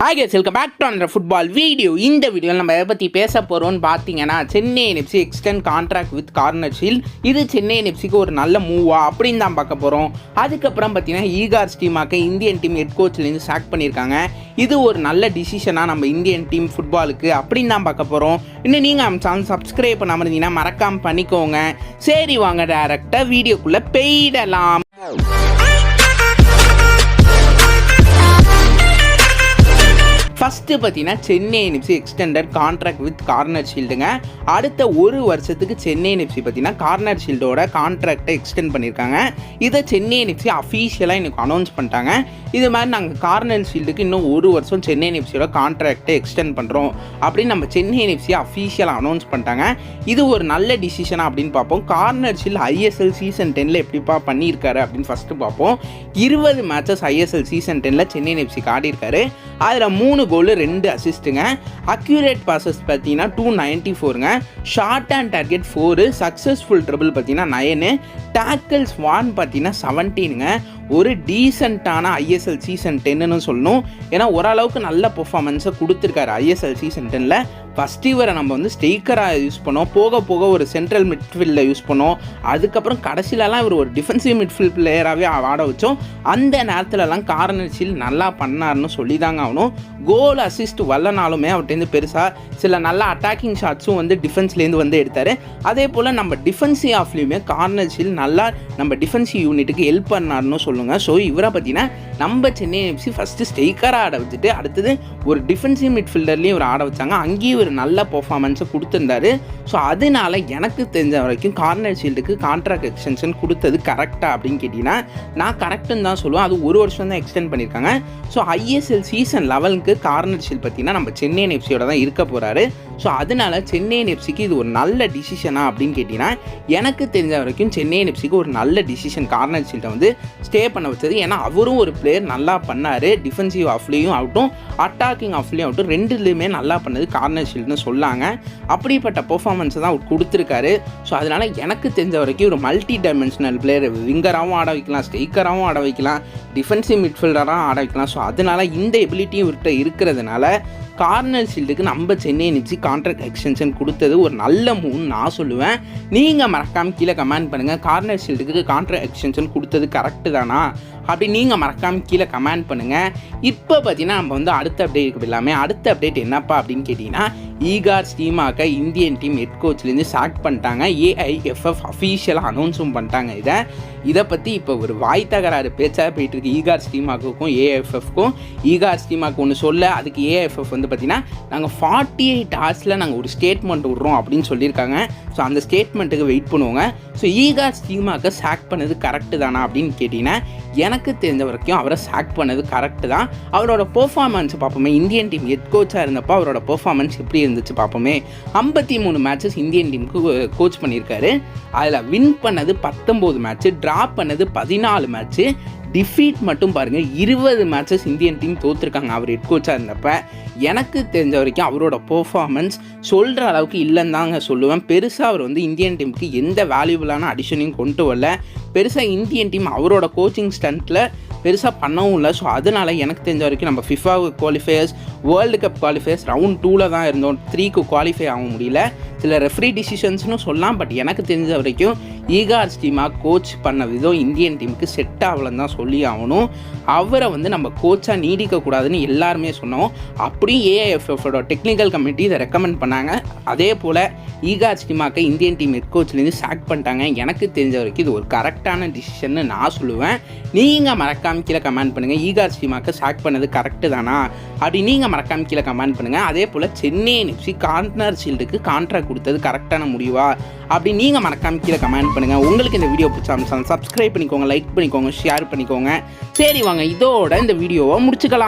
Hi guys, welcome back to another football video. இந்த வீடியோவில் நம்ம எதை பற்றி பேச போகிறோம்னு பார்த்தீங்கன்னா Chennai NFC extend contract with corner shield. இது சென்னை என்எஃப்சிக்கு ஒரு நல்ல மூவா அப்படின்னு தான் பார்க்க போகிறோம். அதுக்கப்புறம் பார்த்தீங்கன்னா ஈகார் ஸ்டீமாக்க இந்தியன் டீம் ஹெட் கோச்லேருந்து சாக் பண்ணியிருக்காங்க. இது ஒரு நல்ல டிசிஷனாக நம்ம இந்தியன் டீம் ஃபுட்பாலுக்கு அப்படின்னு தான் பார்க்க போகிறோம். இன்னும் நீங்கள் நம்ம சேனல் சப்ஸ்கிரைப் பண்ணாமல் இருந்தீங்கன்னா மறக்காமல் பண்ணிக்கோங்க. சரி வாங்க டேரெக்டாக வீடியோக்குள்ளே போயிடலாம். ஃபஸ்ட்டு பார்த்தீங்கன்னா Chennai NFC extended contract with Connor ஷீல்டுங்க. அடுத்த ஒரு வருஷத்துக்கு சென்னை என்எஃப்சி பார்த்தீங்கன்னா கார்னர் ஷீல்டோட கான்ட்ராக்டை எக்ஸ்டெண்ட் பண்ணியிருக்காங்க. இதை சென்னை என்எஃப்சி அஃபீஷியலாக எனக்கு அனௌன்ஸ் பண்ணிட்டாங்க. இது மாதிரி நாங்கள் கார்னர் ஷீல்டுக்கு இன்னும் ஒரு வருஷம் சென்னை என்எஃப்சியோட கான்ட்ராக்டை எக்ஸ்டெண்ட் பண்ணுறோம் அப்படின்னு நம்ம சென்னை என்எஃப்சி அஃபீஷியலாக அனௌன்ஸ் பண்ணிட்டாங்க. இது ஒரு நல்ல டிசிஷனாக அப்படின்னு பார்ப்போம். கார்னர் ஷீல்டு ஐஎஸ்எல் சீசன் 10ல் எப்படிப்பா பண்ணியிருக்காரு அப்படின்னு ஃபஸ்ட்டு பார்ப்போம். 20 மேட்சஸ் ஐஎஸ்எல் சீசன் 10ல் சென்னை என்எஃப்சிக்கு ஆடிருக்காரு. அதில் 3 கோல் 2 அசிஸ்ட்டுங்க. அக்யூரேட் பாசஸ் பார்த்தீங்கன்னா 294ங்க. Short and target 4, successful dribble பார்த்தீங்கன்னா 9, டேக்கிள்ஸ் 1 பார்த்தீங்கன்னா 17ங்க. ஒரு டீசெண்டான ஐஎஸ்எல் சீசன் 10ன்னு சொல்லணும். ஏன்னா ஓரளவுக்கு நல்ல பெர்ஃபார்மன்ஸை கொடுத்துருக்காரு ஐஎஸ்எல் சீசன் 10ல். ஃபஸ்ட்டு இவரை நம்ம வந்து ஸ்ட்ரைக்கராக யூஸ் பண்ணோம், போக போக ஒரு சென்ட்ரல் மிட்ஃபீல்டில் யூஸ் பண்ணோம். அதுக்கப்புறம் கடைசியிலலாம் இவர் ஒரு டிஃபென்சிவ் மிட்ஃபீல்ட் பிளேயராகவே ஆட வச்சோம். அந்த நேரத்துலலாம் கார்னர் ஷீல்ட் நல்லா பண்ணார்னு சொல்லி தாங்க ஆகணும். கோல் அசிஸ்ட் வரலனாலுமே அவர்கிட்டருந்து பெருசாக சில நல்ல அட்டாக்கிங் ஷாட்ஸும் வந்து டிஃபென்ஸ்லேருந்து வந்து எடுத்தார். அதே போல் நம்ம டிஃபென்சிவ் ஆஃப்லேயுமே கார்னர் ஷீல்ட் நல்லா நம்ம டிஃபென்சிவ் யூனிட்டுக்கு ஹெல்ப் பண்ணார்னு சொல்லுங்கள். ஸோ இவரை பார்த்தீங்கன்னா நம்ம சென்னை எஃப்சி ஃபஸ்ட்டு ஸ்ட்ரைக்கராக ஆட வச்சுட்டு அடுத்தது ஒரு டிஃபென்சிவ் மிட்ஃபீல்டர்லேயும் இவர் ஆட வச்சாங்க. அங்கேயும் ஒரு நல்ல பெர்ஃபார்மன்ஸை கொடுத்துருந்தாரு. ஸோ அதனால எனக்கு தெரிஞ்ச வரைக்கும் கார்னர் ஷீல்டுக்கு கான்ட்ராக்ட் எக்ஸ்டென்ஷன் கொடுத்தது கரெக்டாக அப்படின்னு கேட்டிங்கன்னா நான் கரெக்டுன்னு தான் சொல்லுவேன். அது ஒரு வருஷம் தான் எக்ஸ்டெண்ட் பண்ணியிருக்காங்க. ஸோ ஐஎஸ்எல் சீசன் 11க்கு கார்னர் ஷீல்ட் பார்த்தீங்கன்னா நம்ம சென்னை எஃப்சியோட தான் இருக்க போகிறாரு. ஸோ அதனால சென்னை எஃப்சிக்கு இது ஒரு நல்ல டிசிஷனா அப்படின்னு கேட்டிங்கன்னா எனக்கு தெரிஞ்ச வரைக்கும் சென்னை எஃப்சிக்கு ஒரு நல்ல டிசிஷன் கார்னர் ஷீல்டை வந்து ஸ்டே பண்ண வச்சது. ஏன்னா அவரும் ஒரு பிளேயர் நல்லா பண்ணார். டிஃபென்சிவ் ஆஃப்லேயும் ஆகட்டும் அட்டாக்கிங் ஆஃப்லேயும் ஆகட்டும் ரெண்டுலேயுமே நல்லா பண்ணது கார்னர் ஷீல்டுன்னு சொல்லாங்க. அப்படிப்பட்ட பெர்ஃபார்மன்ஸை தான் அவர் கொடுத்துருக்காரு. ஸோ அதனால் எனக்கு தெரிஞ்ச வரைக்கும் ஒரு மல்டி டைமென்ஷனல் பிளேயர், விங்கராகவும் ஆட வைக்கலாம், ஸ்ட்ரைக்கராகவும் ஆட வைக்கலாம், டிஃபென்சிவ் மிட்ஃபீல்டராகவும் ஆட வைக்கலாம். ஸோ அதனால் இந்த எபிலிட்டியும் இவர்கிட்ட இருக்கிறதுனால கார்னர் ஷீல்டுக்கு நம்ம சென்னை என்எஃப்சி கான்ட்ராக்ட் எக்ஸ்டென்ஷன் கொடுத்தது ஒரு நல்ல மூவ்னு நான் சொல்லுவேன். நீங்கள் மறக்காமல் கீழே கமெண்ட் பண்ணுங்கள். கார்னர் ஷீல்டுக்கு கான்ட்ராக்ட் எக்ஸ்டென்ஷன் கொடுத்தது கரெக்டு தானா அப்படி நீங்கள் மறக்காமல் கீழே கமெண்ட் பண்ணுங்கள். இப்போ பார்த்தீங்கன்னா நம்ம வந்து அடுத்த அப்டேட் போயிடலாமே. அடுத்த அப்டேட் என்னப்பா அப்படின்னு கேட்டிங்கன்னா ஈகார் ஸ்டீமாக்க இந்தியன் டீம் ஹெட் கோச்லேருந்து சாக் பண்ணிட்டாங்க. ஏஐஎஃப்எஃப் அஃபீஷியலாக அனௌன்ஸும் பண்ணிட்டாங்க. இதை பற்றி இப்போ ஒரு வாய் தகராறு பேச்சாக போயிட்டுருக்கு ஈகார் ஸ்டீமாக்கும் ஏஐஎஃப்எஃப்க்கும். ஈகார் ஸ்டீமாக்கு ஒன்று சொல்ல அதுக்கு ஏஐஎஃப்எஃப் வந்து பார்த்திங்கன்னா நாங்கள் 48 ஹவர்ஸில் நாங்கள் ஒரு ஸ்டேட்மெண்ட் விட்றோம் அப்படின்னு சொல்லியிருக்காங்க. ஸோ அந்த ஸ்டேட்மெண்ட்டுக்கு வெயிட் பண்ணுவோங்க. ஸோ ஈகார் ஸ்டீமாக்க சாக் பண்ணது கரெக்டு தானா அப்படின்னு கேட்டிங்கன்னா எனக்கு தெரிஞ்ச வரைக்கும் அவரை சாக் பண்ணது கரெக்டு தான். அவரோட பெர்ஃபார்மன்ஸ் பார்ப்போமே. இந்தியன் டீம் ஹெட் கோச்சாக இருந்தப்போ அவரோட பெர்ஃபார்மன்ஸ் எப்படி இருந்துச்சு பார்ப்போமே. 53 மேட்சஸ் இந்தியன் டீமுக்கு கோச் பண்ணியிருக்காரு. அதில் வின் பண்ணது 19 மேட்ச்சு, ட்ரா பண்ணது 14 மேட்ச்சு, டிஃபீட் மட்டும் பாருங்கள் 20 மேட்சஸ் இந்தியன் டீம் தோற்றுருக்காங்க அவர் ஹெட் கோச்சாக இருந்தப்போ. எனக்கு தெரிஞ்ச வரைக்கும் அவரோட பெர்ஃபார்மன்ஸ் சொல்கிற அளவுக்கு இல்லைன்னு தாங்க சொல்லுவேன். பெருசாக அவர் வந்து இந்தியன் டீமுக்கு எந்த வேல்யூபிளான அடிஷனையும் கொண்டு வரல. பெருசாக இந்தியன் டீம் அவரோட கோச்சிங் ஸ்டண்ட்டில் பெருசாக பண்ணவும் இல்லை. ஸோ அதனால் எனக்கு தெரிஞ்ச வரைக்கும் நம்ம FIFA qualifiers, world cup qualifiers round 2ல் தான் இருந்தோம். 3க்கு குவாலிஃபை ஆக முடியல. சில ரெஃப்ரி டிசிஷன்ஸ்னு சொல்லலாம். பட் எனக்கு தெரிஞ்ச வரைக்கும் ஈகார் ஸ்டீமாக கோச் பண்ண விதம் இந்தியன் டீமுக்கு செட் ஆகலன்னு தான் சொல்லி ஆகணும். அவரை வந்து நம்ம கோச்சாக நீடிக்கக்கூடாதுன்னு எல்லாருமே சொன்னோம். அப்படியும் ஏஐஎஃப்எஃபோட டெக்னிக்கல் கமிட்டி இதை ரெக்கமெண்ட் பண்ணாங்க. அதே போல் ஈகார் ஸ்டீமாக்க இந்தியன் டீம் ஹெட் கோச்லேருந்து சாக் பண்ணிட்டாங்க. எனக்கு தெரிஞ்ச வரைக்கும் இது ஒரு கரெக்டான டிசிஷன்னு நான் சொல்லுவேன். நீங்கள் மறக்காமல் கீழே கமெண்ட் பண்ணுங்கள். ஈகார் ஸ்டீமாக்க சாக் பண்ணது கரெக்டு தானா அப்படி நீங்கள் மறக்காமல் கீழே கமெண்ட் பண்ணுங்கள். அதே போல் சென்னை என்எஃப்சி கார்னர் ஷீல்டுக்கு கான்ட்ராக்ட் கொடுத்தது கரெக்டான முடிவா அப்படி நீங்கள் மறக்காமல் கீழே கமெண்ட் பண்ணுங்கள். உங்களுக்கு இந்த வீடியோ பிடிச்சா சப்ஸ்கிரைப் பண்ணிக்கோங்க, லைக் பண்ணிக்கோங்க, ஷேர் பண்ணிக்கோங்க. சரி வாங்க இதோட இந்த வீடியோவை முடிச்சுக்கலாம்.